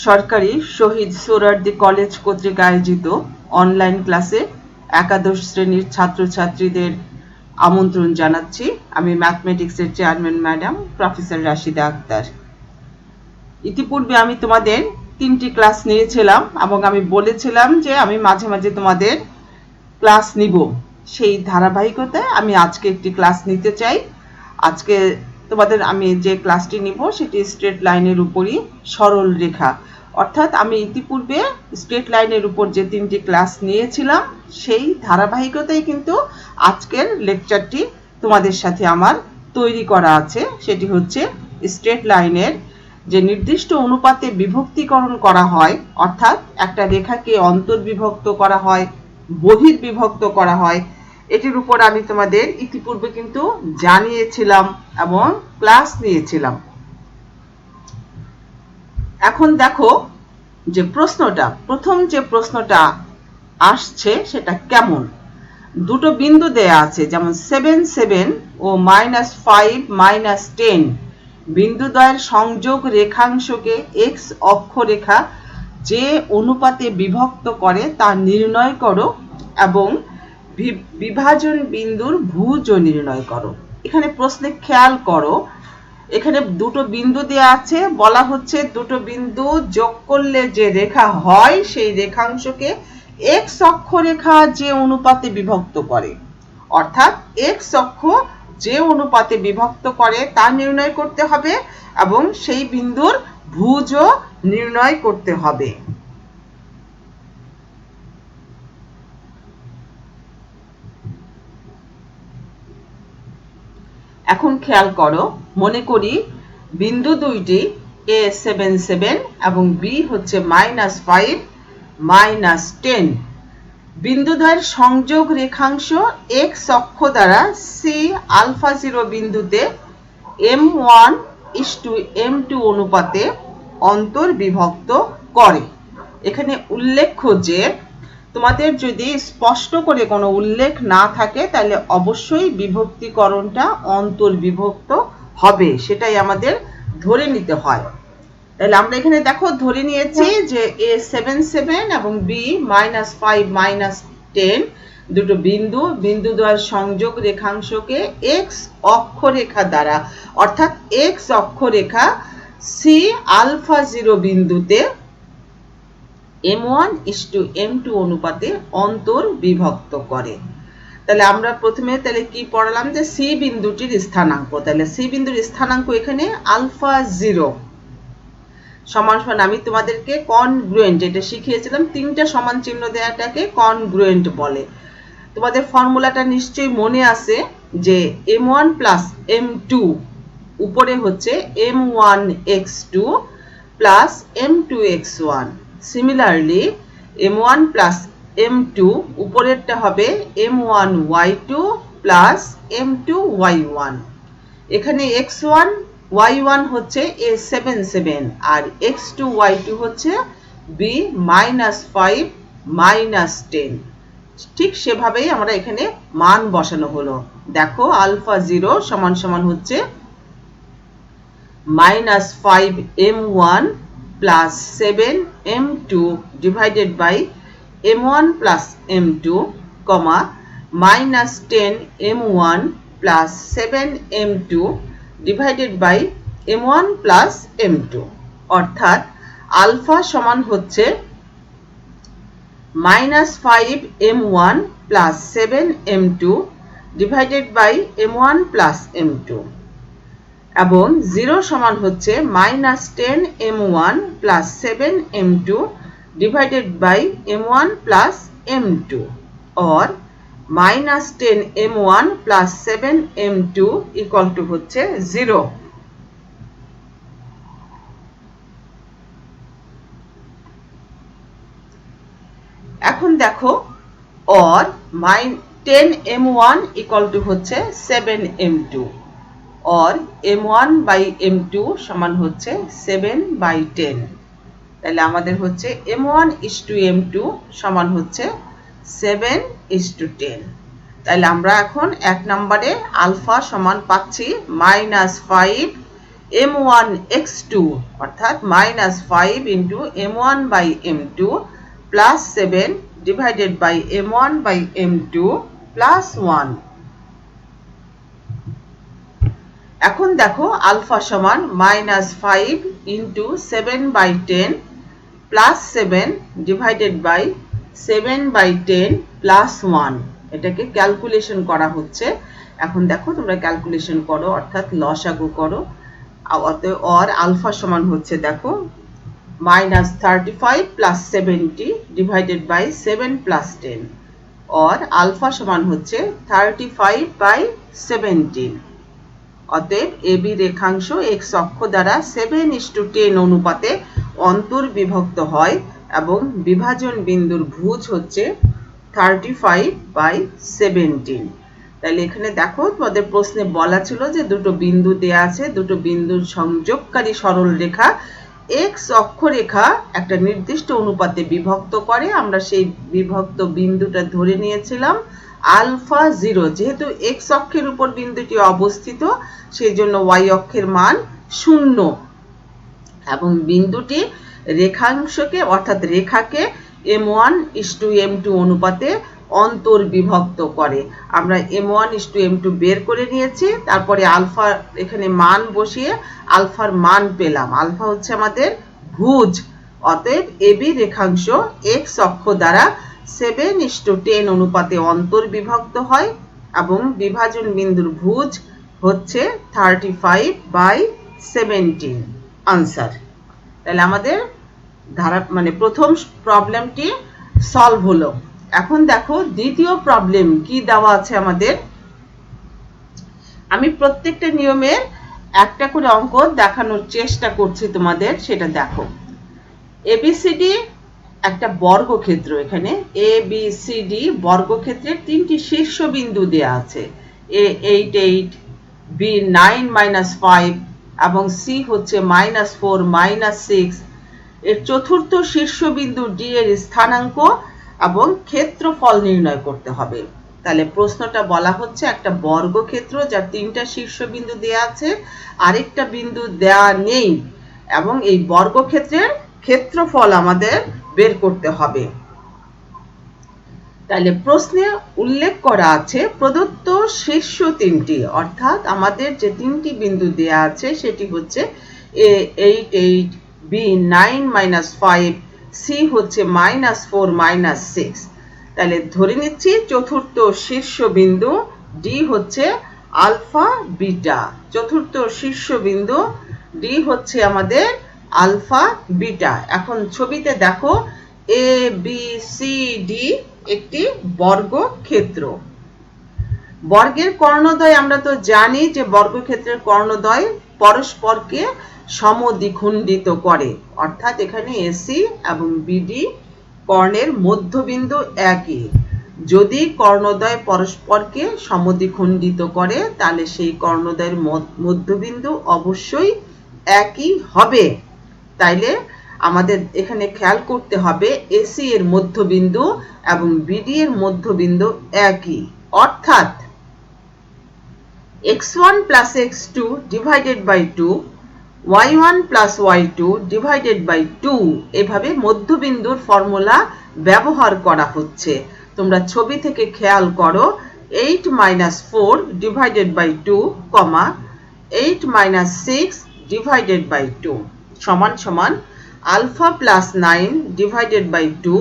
সরকারি শহীদ সোহরাওয়ার্দী কলেজ কর্তৃক আয়োজিত অনলাইন ক্লাসে একাদশ শ্রেণীর ছাত্রছাত্রীদের আমন্ত্রণ জানাচ্ছি। আমি ম্যাথমেটিক্সের chairman madam professor Rashida Akhtar. ইতিপূর্বে আমি তোমাদের 3টি ক্লাস নিয়েছিলাম এবং আমি বলেছিলাম যে আমি মাঝে মাঝে তোমাদের ক্লাস নিব। সেই ধারাবাহিকতায় আমি আজকে একটি ক্লাস নিতে চাই। আজকে তোমাদের আমি যে ক্লাসটি নিব সেটি স্ট্রেট লাইনের উপরই সরল রেখা, অর্থাৎ আমি ইতিপূর্বে স্ট্রেট লাইনের উপর যে 3টি ক্লাস নিয়েছিলাম সেই ধারাবাহিকতায় কিন্তু আজকের লেকচারটি তোমাদের সাথে আমার তৈরি করা আছে। সেটি হচ্ছে স্ট্রেট লাইনের যে নির্দিষ্ট অনুপাতে বিভক্তিকরণ করা হয়, অর্থাৎ একটা রেখাকে অন্তর্বিভক্ত করা হয়, বহির্বিভক্ত করা হয়, এটির উপর আমি তোমাদের ইতিপূর্বে কিন্তু জানিয়েছিলাম এবং ক্লাস নিয়েছিলাম। এখন দেখো যে প্রথম যে প্রশ্নটা আসছে সেটা কেমন। দুটো বিন্দু দেয়া আছে, যেমন 7 7 ও -5 -10 বিন্দুদ্বয়ের সংযোগ রেখাংশকে x অক্ষরেখা যে অনুপাতে বিভক্ত করে তা নির্ণয় করো এবং বিভাজন বিন্দুর ভুজ নির্ণয় করো। এখানে প্রশ্নে খেয়াল করো, এখানে দুটো বিন্দু দেয়া আছে, বলা হচ্ছে দুটো বিন্দু যোগ করলে যে রেখা হয় সেই রেখাংশকে x অক্ষরেখা যে অনুপাতে বিভক্ত করে, অর্থাৎ x অক্ষ যে অনুপাতে বিভক্ত করে তা নির্ণয় করতে হবে এবং সেই বিন্দুর ভুজও নির্ণয় করতে হবে। এখন খেয়াল করো, মনে করি বিন্দু দুইটি a 7 7 এবং b হচ্ছে -5 -10। বিন্দুদ্বয়ের সংযোগ রেখাংশ x অক্ষ দ্বারা c আলফা 0 বিন্দুতে m1:m2 অনুপাতে অন্তর্বিভক্ত করে। এখানে উল্লেখ্য যে তোমাদের যদি স্পষ্ট করে কোনো উল্লেখ না থাকে তাহলে অবশ্যই বিভক্তিকরণটা অন্তর্বিভক্ত হবে, সেটাই আমাদের ধরে নিতে হয়। তাহলে আমরা এখানে দেখো ধরে নিয়েছি যে a 7 7 এবং b -5 -10 দুটো বিন্দুদ্বয়ের সংযোগ রেখাংশকে x অক্ষরেখা দ্বারা, অর্থাৎ x অক্ষরেখা c আলফা 0 বিন্দুতে m1:m2 অনুপাতে অন্তর্বিভক্ত করে। তাহলে আমরা প্রথমে তাহলে কি পড়ালাম যে c বিন্দুটির স্থানাঙ্ক, তাহলে c বিন্দুর স্থানাঙ্ক এখানে আলফা 0 সমান সমান, আমি তোমাদেরকে কনগ্রুয়েন্ট এটা শিখিয়েছিলাম, 3টা সমান চিহ্ন দেওয়াটাকে কনগ্রুয়েন্ট বলে। তোমাদের ফর্মুলাটা নিশ্চয়ই মনে আছে যে m1 + m2 উপরে হচ্ছে m1x2 + m2x1। Similarly m1 + m2 উপরেরটা হবে m1y2 + m2y1। এখানে x1 y1 হচ্ছে a 7 7 আর x2 y2 হচ্ছে b -5 -10। ঠিক সেভাবেই আমরা এখানে মান বসানো হলো। দেখো আলফা 0 সমান সমান হচ্ছে -5m1 + 7m2 divided by m1 + m2, -10m1 + 7m2 divided by m1 + m2, অর্থাৎ আলফা সমান হচ্ছে -5m1 + 7m2 divided by m1 + m2 এবং 0 সমান হচ্ছে -10m1 + 7m2 divided by m1 + m2 और -10m1 + 7m2 ইকুয়াল টু হচ্ছে 0। এখন দেখো और -10m1 ইকুয়াল টু হচ্ছে 7m2 और m1/m2 সমান হচ্ছে 7/10। তাহলে আমাদের হচ্ছে m1:m2 সমান হচ্ছে 7:10। তাহলে আমরা এখন 1 নম্বরে আলফা সমান পাচ্ছি -5 m1 x2 অর্থাৎ -5 into m1 by m2 plus 7 divided by m1 by m2 plus 1. এখন দেখো আলফা সমান -5 into 7 by 10 plus 7 divided by 7 by 10 plus 1. এটাকে ক্যালকুলেশন করা হচ্ছে। এখন দেখো তোমরা ক্যালকুলেশন করো, অর্থাৎ লসাগু করো। और আলফা সমান হচ্ছে দেখো -35 plus 70 divided by 7 plus 10 और আলফা সমান হচ্ছে 35 by 17। অতএব এবি রেখাংশ x অক্ষ দ্বারা 7:10 অনুপাতে অন্তর্বিভক্ত হয় এবং বিভাজন বিন্দুর ভুজ হচ্ছে 35 by 17। তাহলে এখানে দেখো তোমাদের প্রশ্নে বলা ছিল যে দুটো বিন্দু দেয়া আছে, দুটো বিন্দুর সংযোগকারী সরল রেখা x অক্ষরেখা একটা নির্দিষ্ট অনুপাতে বিভক্ত করে। আমরা সেই বিভক্ত বিন্দুটা ধরে নিয়েছিলাম আলফা 0। যেহেতু x অক্ষের উপর বিন্দুটি অবস্থিত সেই জন্য y অক্ষের মান 0 এবং বিন্দুটি রেখাংশকে অর্থাৎ রেখাকে m1:m2 অনুপাতে অন্তর্বিভক্ত করে। আমরা m1:m2 বের করে নিয়েছি, তারপরে আলফা এখানে মান বসিয়ে আলফার মান পেলাম। আলফা হচ্ছে আমাদের ভুজ। অতএব এবি রেখাংশ x অক্ষ দ্বারা 7:10 অনুপাতে অন্তর্বিভক্ত হয় এবং বিভাজন বিন্দুর ভুজ হচ্ছে 35 by 17। আনসার। তাহলে আমাদের প্রথম প্রবলেমটি সলভ হলো। এখন দেখো দ্বিতীয় প্রবলেম কি দেওয়া আছে আমাদের। আমি প্রত্যেকটা নিয়মের একটা করে অঙ্ক দেখানোর চেষ্টা করছি তোমাদের, সেটা দেখো। এবিসিডি একটা বর্গক্ষেত্র, এখানে ABCD বর্গক্ষেত্রের তিনটি শীর্ষবিন্দু দেয়া আছে, A8 8, B 9 -5 এবং C হচ্ছে -4 -6। এর চতুর্থ শীর্ষবিন্দু D এর স্থানাঙ্ক এবং ক্ষেত্রফল নির্ণয় করতে হবে। তাহলে প্রশ্নটা বলা হচ্ছে একটা বর্গক্ষেত্র যার তিনটা শীর্ষবিন্দু দেয়া আছে, আরেকটা বিন্দু দেয়া নেই এবং এই বর্গক্ষেত্রের ক্ষেত্রফল আমাদের বের করতে হবে। তাহলে প্রশ্নে উল্লেখ করা আছে প্রদত্ত শীর্ষ তিনটি, অর্থাৎ আমাদের যে তিনটি বিন্দু দেয়া আছে সেটি হচ্ছে A8 8, B 9 -5, C হচ্ছে -4 -6। তাহলে ধরে নিচ্ছি চতুর্থ শীর্ষবিন্দু D হচ্ছে আলফা বিটা। চতুর্থ শীর্ষবিন্দু D হচ্ছে আমাদের আলফা বিটা। এখন ছবিতে দেখো ABCD একটি বর্গক্ষেত্র। বর্গের কর্ণদ্বয় আমরা তো জানি যে বর্গক্ষেত্রের কর্ণদ্বয় পরস্পরকে সমদ্বিখণ্ডিত করে, অর্থাৎ এখানে AC এবং BD কর্ণের মধ্যবিন্দু একই। যদি কর্ণদ্বয় পরস্পরকে সমদ্বিখণ্ডিত করে তাহলে সেই কর্ণদ্বয়ের মধ্যবিন্দু অবশ্যই একই হবে। তাইলে আমাদের এখানে খেয়াল করতে হবে AC এর মধ্যবিন্দু এবং BD এর মধ্যবিন্দু একই, অর্থাৎ x1 plus x2 divided by 2, y1 plus y2 divided by 2 এভাবে মধ্যবিন্দুর ফর্মুলা ব্যবহার করা হচ্ছে। তোমরা ছবি থেকে খেয়াল করো 8 - 4 divided by 2, 8 - 6 divided by 2 সমান সমান alpha plus 9 divided by 2,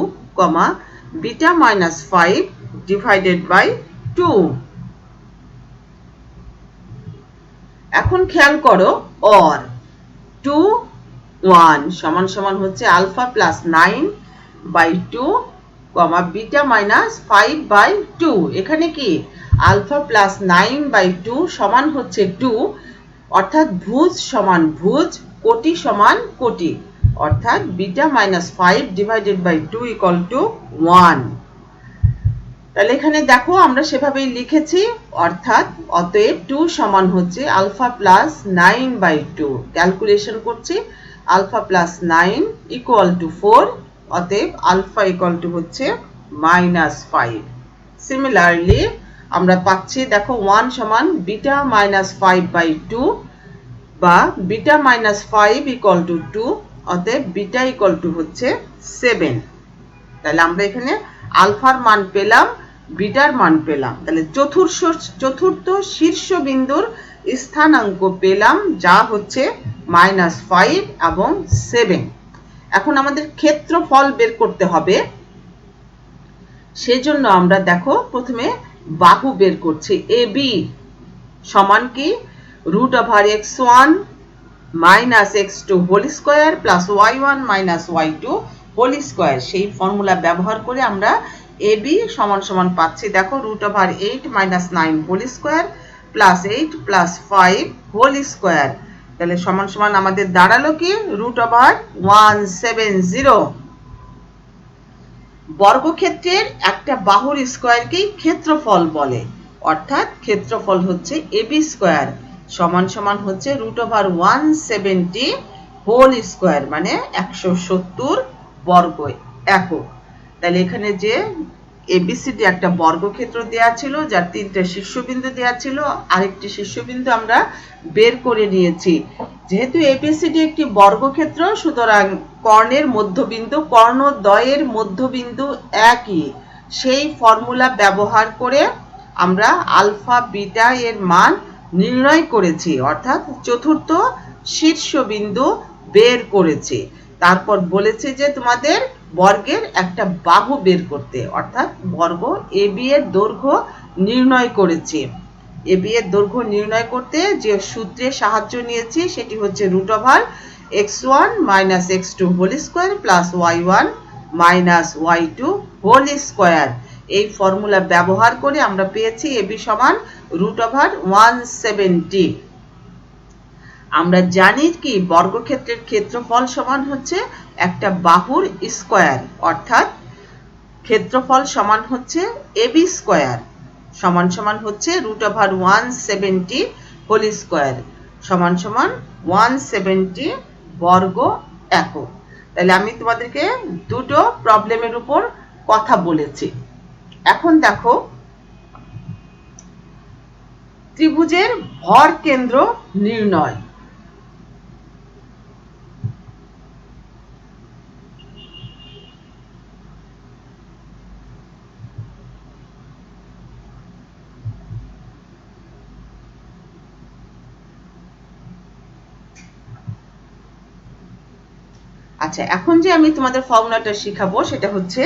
beta -5 divided by 2। এখন খেয়াল করো or 2 1 সমান সমান হচ্ছে alpha plus 9 by 2, beta -5 by 2। এখানে কি আলফা প্লাস 9 by 2 সমান হচ্ছে 2, অর্থাৎ ভুজ সমান ভুজ, কোটি সমান কোটি, অর্থাৎ beta -5 divided by 2 equal to 1। তাহলে এখানে দেখো আমরা সেভাবেই লিখেছি, অর্থাৎ অতএব 2 সমান হচ্ছে আলফা প্লাস 9 by 2। ক্যালকুলেশন করছি, আলফা প্লাস 9 equal to 4, অতএব আলফা equal to হচ্ছে -5। সিমিলারলি আমরা পাচ্ছি দেখো 1 সমান বিটা -5 by 2, বা বিটা মাইনাস 5 ইকুয়াল টু 2, অতএব বিটা ইকুয়াল টু হচ্ছে 7। তাহলে আমরা এখানে আলফার মান পেলাম, বিটার মান পেলাম। তাহলে চতুর্থ শীর্ষবিন্দুর স্থানাঙ্ক পেলাম, যা হচ্ছে -5 এবং 7। এখন আমাদের ক্ষেত্রফল বের করতে হবে। সেজন্য আমরা দেখো প্রথমে বাহু বের করছি। AB সমান কি √(x1 - x2) whole square plus y1 - y2 whole square. সেই ফর্মুলা ব্যবহার করে আমরা AB সমান সমান পাচ্ছি, দেখো √8 - 9 whole square plus 8 plus 5 whole square. তাহলে সমান সমান আমাদের দাঁড়ালো কি √170। বর্গক্ষেত্রের একটা বাহুর স্কয়ারকেই ক্ষেত্রফল বলে, অর্থাৎ ক্ষেত্রফল হচ্ছে AB স্কয়ার সমান সমান হচ্ছে √170 হোল স্কয়ার, মানে 170 বর্গ একক। তাহলে এখানে যে ABCD একটা বর্গক্ষেত্র দেয়া ছিল, যার 3টে শীর্ষবিন্দু দেয়া ছিল, আরেকটি শীর্ষবিন্দু আমরা বের করে নিয়েছি। যেহেতু ABCD একটি বর্গক্ষেত্র, সুতরাং কর্ণের মধ্যবিন্দু, কর্ণদ্বয়ের মধ্যবিন্দু একই। সেই ফর্মুলা ব্যবহার করে আমরা আলফা বিটা এর মান নির্ণয় করেছি, অর্থাৎ চতুর্থ শীর্ষবিন্দু বের করেছি। তারপর বলেছে যে তোমাদের বর্গের একটা বাহু বের করতে, অর্থাৎ বর্গ AB এর দৈর্ঘ্য নির্ণয় করেছি। AB এর দৈর্ঘ্য নির্ণয় করতে যে সূত্রের সাহায্য নিয়েছি সেটি হচ্ছে √(x1 - x2) whole square plus y1 - y2 whole square. এই ফর্মুলা ব্যবহার করে আমরা পেয়েছি AB সমান √170। আমরা জানি কি বর্গক্ষেত্রের ক্ষেত্রফল সমান হচ্ছে একটা বাহুর স্কয়ার, অর্থাৎ ক্ষেত্রফল সমান হচ্ছে AB স্কয়ার সমান সমান হচ্ছে √170 হোল স্কয়ার সমান সমান 170 বর্গ একক। তাহলে আমি তোমাদেরকে দুটো প্রবলেমের উপর কথা বলেছি। এখন দেখো ত্রিভুজের ভর কেন্দ্র নির্ণয়। আচ্ছা, এখন যে আমি তোমাদের ফর্মুলাটা শিখাবো সেটা হচ্ছে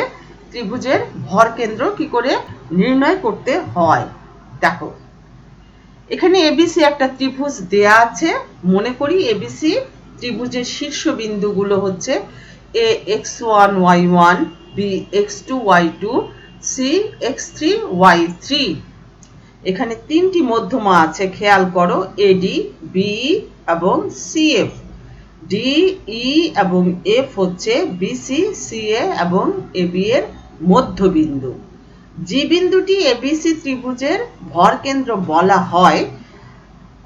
ত্রিভুজের ভর কেন্দ্র কি করে নির্ণয় করতে হয়। দেখো এখানে এবিসি একটা ত্রিভুজ দেয়া আছে। মনে করি এবিসি ত্রিভুজের শীর্ষবিন্দুগুলো হচ্ছে এ x1 y1, B x2 y2, C x3 y3। এখানে তিনটি মধ্যমা আছে, খেয়াল করো, এডি, বিই এবং সিএফ। ডি, ই এবং এফ হচ্ছে বিসি, সিএ এবং এবি এর মধ্যবিন্দু। যে বিন্দুটি এবিসি ত্রিভুজের ভরকেন্দ্র বলা হয়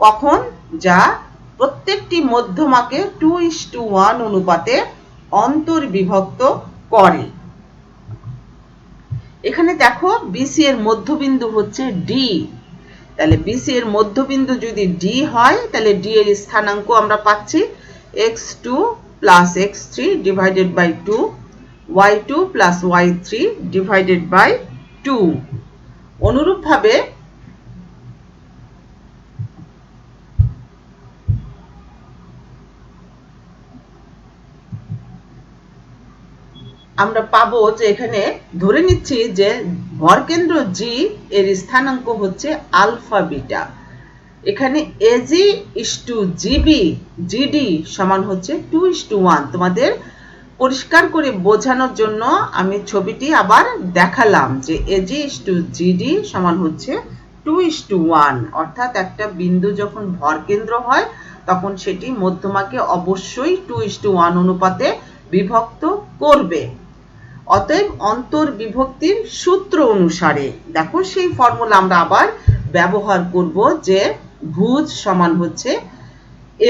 কখন, যা প্রত্যেকটি মধ্যমাকে 2:1 অনুপাতে অন্তর্বিভক্ত করে। এখানে দেখো বিসি এর মধ্যবিন্দু হচ্ছে ডি। তাহলে বিসি এর মধ্যবিন্দু যদি ডি হয় তাহলে ডি এর স্থানাঙ্ক আমরা পাচ্ছি x2 plus x3 divided by 2, y2 plus y3 divided by 2। অনুরূপভাবে আমরা পাবো যে এখানে ধরে নিচ্ছি যে ভরকেন্দ্র জি এর স্থানাঙ্ক হচ্ছে আলফা বিটা। এখানে AG is to GB GD সমান হচ্ছে 2:1। তোমাদের পরিষ্কার করে বোঝানোর জন্য আমি ছবিটি আবার দেখালাম যে এজি ইস টু জিডি সমান হচ্ছে 2:1। অর্থাৎ একটা বিন্দু যখন ভরকেন্দ্র হয় তখন সেটি মধ্যমাকে অবশ্যই 2:1 অনুপাতে বিভক্ত করবে। অতএব অন্তর্বিভক্তির সূত্র অনুসারে দেখো সেই ফর্মুলা আমরা আবার ব্যবহার করব যে ভুজ সমান হচ্ছে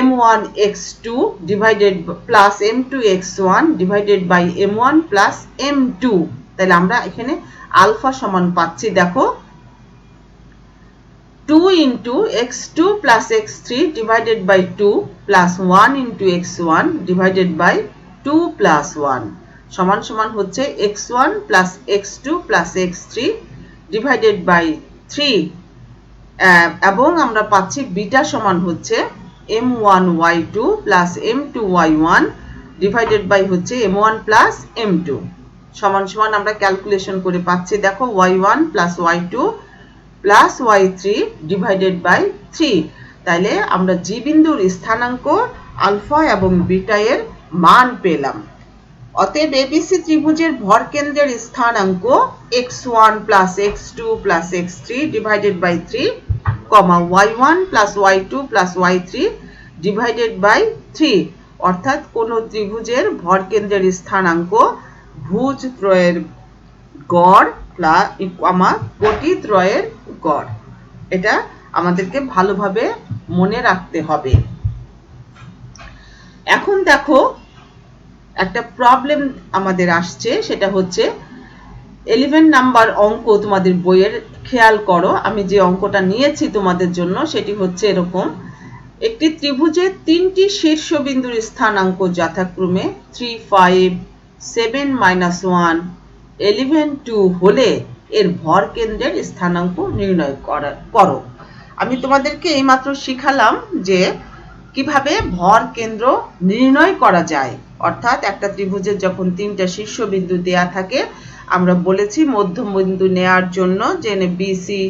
m1x2 divided plus m2x1 divided by m1 plus m2। তাহলে আমরা এখানে আলফা সমান পাচ্ছি দেখো 2 into x2 plus x3 divided by 2 plus 1 into x1 divided by 2 plus 1 সমান সমান হচ্ছে x1 plus x2 plus x3 divided by 3 এবং আমরা পাচ্ছি বিটা সমান হচ্ছে m1 y2 plus m2 y1 divided by হচ্ছে m1 plus m2 সমান সমান আমরা ক্যালকুলেশন করে পাচ্ছি দেখো y1 plus y2 plus y3 divided by 3 তাইলে আমরা জি বিন্দুর স্থানাঙ্ক আলফা এবং বিটা এর মান পেলাম অতএব এবিসি ত্রিভুজের ভরকেন্দ্রের স্থানাঙ্ক x1 plus x2 plus x3 divided by 3 y1 plus y2 plus y3 divided by 3 অর্থাৎ কোন ত্রিভুজের ভরকেন্দ্রের স্থানাঙ্ক ভুজ ত্রয়ের গড় কোটি ত্রয়ের গড় এটা আমাদেরকে ভালোভাবে মনে রাখতে হবে এখন দেখো একটা প্রবলেম আমাদের আসছে সেটা হচ্ছে 11 নাম্বার অঙ্ক তোমাদের বইয়ের খেয়াল করো আমি যে অঙ্কটা নিয়েছি তোমাদের জন্য সেটি হচ্ছে এরকম একটি ত্রিভুজের তিনটি শীর্ষবিন্দুর স্থানাঙ্ক যথাক্রমে 3 5 7 -1 11 2 হলে এর ভরকেন্দ্রের স্থানাঙ্ক নির্ণয় করো আমি তোমাদেরকে এইমাত্র শিখালাম যে কিভাবে ভরকেন্দ্র নির্ণয় করা যায় অর্থাৎ একটা ত্রিভুজের যখন তিনটা শীর্ষবিন্দু দেয়া থাকে আমরা বলেছি মধ্যবিন্দু নেয়ার জন্য যে বিসি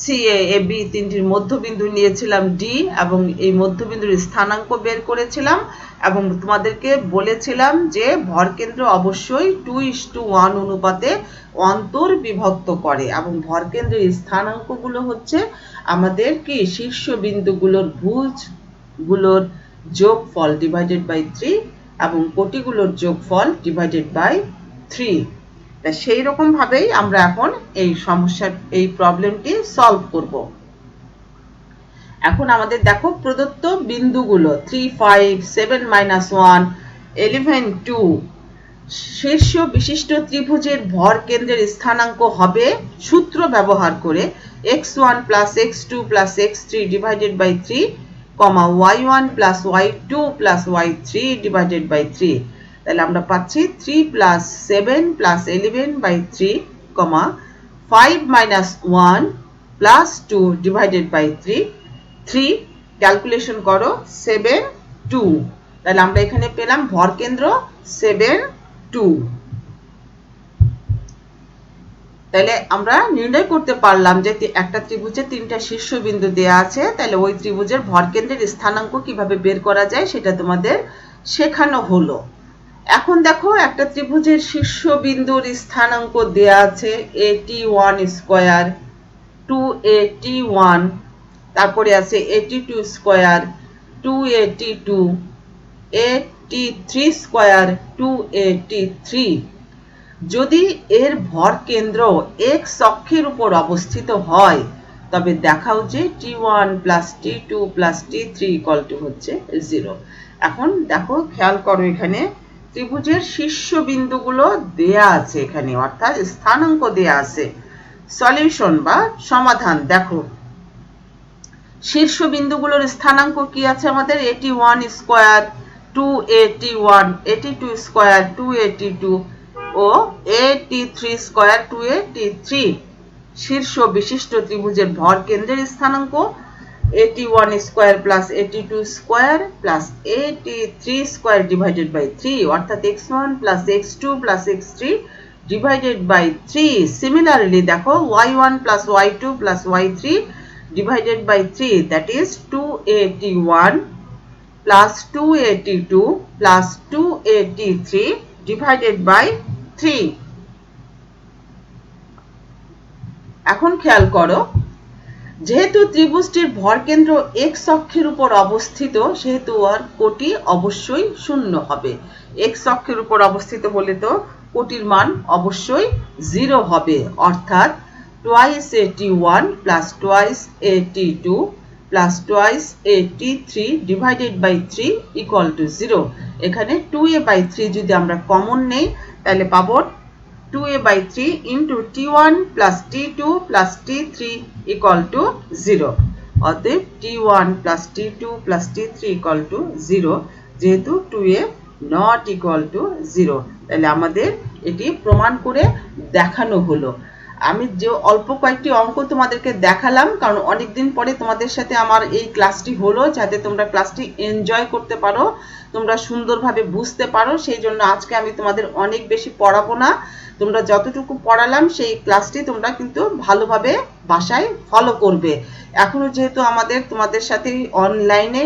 সিএ এবি তিনটির মধ্যবিন্দু নিয়েছিলাম ডি এবং এই মধ্যবিন্দুর স্থানাঙ্ক বের করেছিলাম এবং তোমাদেরকে বলেছিলাম যে ভরকেন্দ্র অবশ্যই 2:1 অনুপাতে অন্তর্বিভক্ত করে এবং ভরকেন্দ্রের স্থানাঙ্কগুলো হচ্ছে আমাদের কি শীর্ষবিন্দুগুলোর ভুজগুলোর যোগফল ডিভাইডেড বাই 3 এবং কোটিগুলোর যোগফল ডিভাইডেড বাই 3 তা সেই রকম ভাবেই আমরা এখন এই সমস্যার এই প্রবলেমটি সলভ করব এখন আমাদের দেখো প্রদত্ত বিন্দুগুলো 3 5 7 -1 11 2 শীর্ষ বিশিষ্ট ত্রিভুজের ভরকেন্দ্রের স্থানাঙ্ক হবে সূত্র ব্যবহার করে x1 plus x2 plus x3 divided by 3 y1 plus y2 plus y3 divided by 3 তাহলে আমরা পাচ্ছি 3 plus 7 plus 11 by 3 5 minus 1 plus 2 divided by 3 calculation করো 7 2 তাহলে আমরা এখানে পেলাম ভরকেন্দ্র 7 2 তাহলে আমরা নির্ণয় করতে পারলাম যে একটা ত্রিভুজে তিনটা শীর্ষবিন্দু দেয়া আছে তাহলে ওই ত্রিভুজের ভরকেন্দ্রের স্থানাঙ্ক কিভাবে বের করা যায় সেটা তোমাদের শেখানো হলো এখন দেখো একটা ত্রিভুজের শীর্ষবিন্দুর স্থানাঙ্ক দেয়া আছে 81 স্কয়ার 281 তারপরে আছে 82 স্কয়ার 282 83 স্কয়ার 283 যদি এর ভরকেন্দ্র x অক্ষের উপর অবস্থিত হয় তবে দেখাও যে t1 plus t2 plus t3 হচ্ছে 0 এখন দেখো খেয়াল করো এখানে ত্রিভুজের শীর্ষবিন্দুগুলো দেয়া আছে এখানে অর্থাৎ স্থানাঙ্ক দেয়া আছে সলিউশন বা সমাধান দেখো শীর্ষবিন্দুগুলোর স্থানাঙ্ক কি আছে আমাদের 81 স্কয়ার 281 82 স্কয়ার 282 ও 83 স্কয়ার 283 শীর্ষ বিশিষ্ট ত্রিভুজের ভরকেন্দ্রের স্থানাঙ্ক 81 square plus 82 square plus 83 square divided by 3 অর্থাৎ x1 plus x2 plus x3 divided by 3 similarly দেখো y1 plus y2 plus y3 divided by 3 that is 281 plus 282 plus 283 divided by 3 এখন খেয়াল করো যেহেতু ত্রিভুজটির ভরকেন্দ্র x অক্ষের উপর অবস্থিত সেহেতু আর কোটি অবশ্যই শূন্য হবে x অক্ষের উপর অবস্থিত হলে তো কোটির মান অবশ্যই 0 হবে অর্থাৎ twice 81 plus twice 82 plus twice 83 divided by 3 equal to 0 এখানে 2a by 3 যদি আমরা কমন নেই তাহলে পাবো 2a/3 into t1 plus t2 plus t3 equal to 0 অতএব t1 plus t2 plus t3 equal to 0 যেহেতু 2a not equal to 0 তাহলে আমাদের এটি প্রমাণ করে দেখানো হলো আমি যে অল্প কয়েকটি অঙ্ক তোমাদেরকে দেখালাম কারণ অনেক দিন পরে তোমাদের সাথে আমার এই ক্লাসটি হলো যাতে তোমরা ক্লাসটি এনজয় করতে পারো তোমরা সুন্দরভাবে বুঝতে পারো সেই জন্য আজকে আমি তোমাদের অনেক বেশি পড়াবো না তোমরা যতটুকু পড়ালাম সেই ক্লাসটি তোমরা কিন্তু ভালোভাবে বাসায় ফলো করবে এখনো যেহেতু আমাদের তোমাদের সাথে অনলাইনে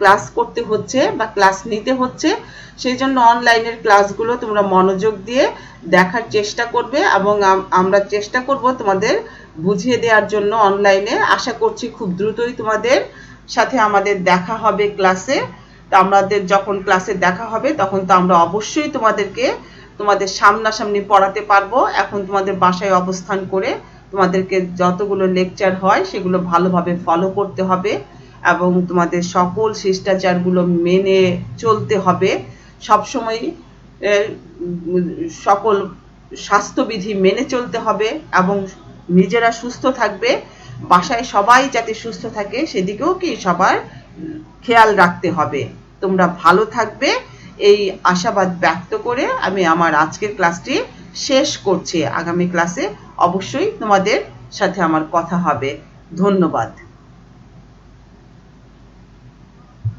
ক্লাস করতে হচ্ছে বা ক্লাস নিতে হচ্ছে সেই জন্য অনলাইনের ক্লাসগুলো তোমরা মনোযোগ দিয়ে দেখার চেষ্টা করবে এবং আমরা চেষ্টা করব তোমাদের বুঝিয়ে দেওয়ার জন্য অনলাইনে আশা করছি খুব দ্রুতই তোমাদের সাথে আমাদের দেখা হবে ক্লাসে তো আমাদের যখন ক্লাসে দেখা হবে তখন তো আমরা অবশ্যই তোমাদের সামনাসামনি পড়াতে পারবো এখন তোমাদের বাসায় অবস্থান করে তোমাদেরকে যতগুলো লেকচার হয় সেগুলো ভালোভাবে ফলো করতে হবে এবং তোমাদের সকল শিষ্টাচারগুলো মেনে চলতে হবে সব সময় সকল স্বাস্থ্যবিধি মেনে চলতে হবে এবং নিজেরা সুস্থ থাকবে বাসায় সবাই যাতে সুস্থ থাকে সেদিকেও কি সবার খেয়াল রাখতে হবে তোমরা ভালো থাকবে এই আশাবাদ ব্যক্ত করে আমি আমার আজকের ক্লাসটি শেষ করছি আগামী ক্লাসে অবশ্যই তোমাদের সাথে আমার কথা হবে ধন্যবাদ